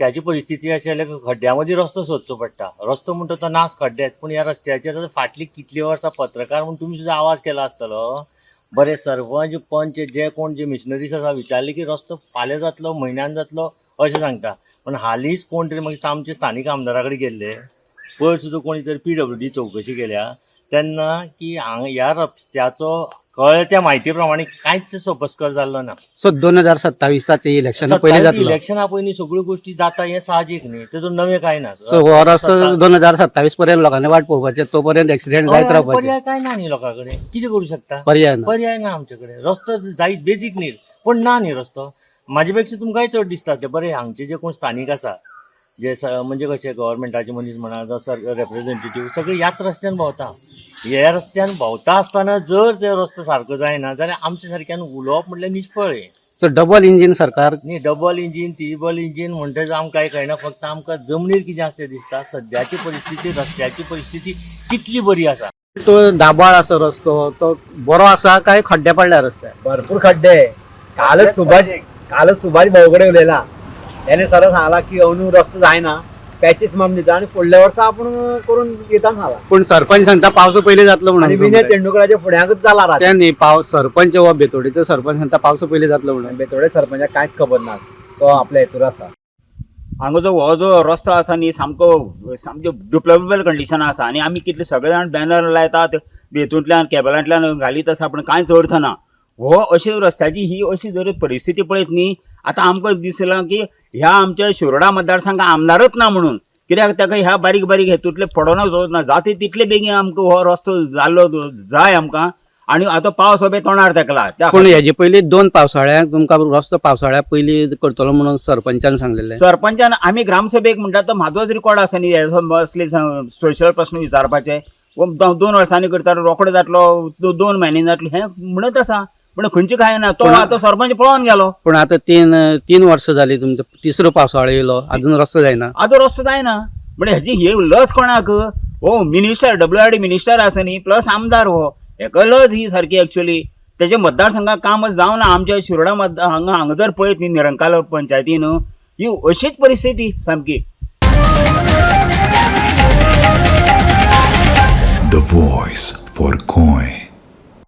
रस्त्याची परिस्थिती अशी जाल्यार खड्ड्यामध्ये रस्तो सोदचो पडटा. रस्तो म्हणटा तो नाच खड्ड्यात, पूण ह्या रस्त्याचेर फाटली कितली वर्सां पत्रकार म्हणून तुमी सुद्दां आवाज केला आसतलो. बरे सरपंच पंच जे कोण जे मिशनरीज आसा विचारले की रस्तो फाल्यां जातलो, म्हयन्यान जातलो अशें सांगता. पण हालींच कोण तरी मागीर आमचे स्थानीक आमदारा कडेन गेल्ले, पयर सुद्दां कोणी तरी PWD चौकशी केल्या तेन्ना की ह्या रस्त्याचो कळ्ळें त्या म्हायती प्रमाणे कांयच सोपस्कर जाल्लो ना. सो 2027 इलेक्शन पयलीं जातलो. इलेक्शना पयलीं सगळ्यो गोष्टी जाता हें साहजीक न्ही, तेतून नवें कांय ना. सो हो रस्तो 2027 पर्यंत लोकांनी वाट पळोवपाचें, तोपर्यंत एक्सिडेंट जायत रावपाचे. पर्याय काय ना न्ही लोकां कडेन, कितें करूं शकता? पर्याय ना आमचे कडेन. रस्तो जायत बेजीक न्ही, पण ना न्ही रस्तो. म्हाजे पेक्षा तुमकांय चड दिसता ते बरे हांगचे जे कोण स्थानीक आसा जे म्हणजे कशे गव्हर्मेंटाचे मनीस म्हणा जावं रिप्रेझेंटेटिव्ह सगळे ह्याच रस्त्यान भोंवता. ह्या रस्त्यान भोंवता आसतना जर ते रस्तो सारको जायना जाल्यार आमच्या सारक्यान उलोवप म्हटल्यार निश्फळ. सो डबल इंजिन सरकार न्ही डबल इंजीन ट्रिबल इंजीन म्हणटच आमकां कांय कळना. फक्त आमकां जमनीर कितें आसा तें दिसता. सद्याची परिस्थिती रस्त्याची परिस्थिती कितली बरी आसा. तो दाबाळ आसा रस्तो, तो बरो आसा काय खड्डे पडल्या रस्त्यार? भरपूर खड्डे. कालच सुभाष भाऊ कडे उलयला, त्याने सरळ सांगला की अनु रस्तो जायना, पॅचेस मारून दिता आणि फुडल्या वर्सा आपण करून येता सांगला. पण सरपंच सांगता पावसा पयलीं जातलो आणि म्हणून. विनय तेंडुलकराच्या फुड्याकच जाला रात. त्यांनी सरपंच वा बेतोडीचो सरपंच सांगता पावसा पयलीं जातलो म्हणून. बेतोडे सरपंचाक कांयच खबर ना, तो आपल्या हेतूर आसा. हांगा जो रस्तो आसा न्ही सामको डिप्लोमेबल कंडिशन आसा आनी आमी कितले सगळे जाण बॅनर लायतात बेतूंतल्यान केबलांतल्यान घालीत आसा पण कांयच अर्थ ना. हो अशी रस्त्याची ही अशी जर परिस्थिती पळयत न्ही आतां आमकां दिसलां की ह्या आमच्या शिरोडा मतदारसंघात आमदारच ना म्हणून. कित्याक ताका ह्या बारीक बारीक हेतूंतले पडोनच वचना. जाता तितले बेगीन आमकां हो रस्तो जाल्लो जाय आमकां. आनी आतां पावस हो तोंडार तेकला. पूण हेजे पयलीं 2 पावसाळ्यांक तुमकां रस्तो पावसाळ्या पयलीं करतलो म्हणून सरपंचान सांगलेलें. सरपंचान आमी ग्रामसभेक म्हणटा तो म्हाजोच रिकॉर्ड आसा न्ही असले सोशल प्रश्न विचारपाचे. 2 वर्सांनी करता रोखडो जातलो 2 म्हयने जातलो हें म्हणत आसा पण खंयचे काय ना. तो आतां सरपंच पळोवन गेलो. पूण आतां 3 वर्सां जालीं तुमचो तिसरो पावसाळो येयलो अजून रस्तो जायना. आतां रस्तो जायना म्हणजे हेजी हे लज कोणाक? हो मिनिस्टर WRD मिनिस्टर आसा न्ही प्लस आमदार हो हेका लज ही सारकी एक्चुअली. तेजे मतदारसंघात कामच जावना. आमच्या शिरोडा हांगा जर पळयत न्ही निरंकाल पंचायतीन ही अशीच परिस्थिती सामकी. The voice for Coin.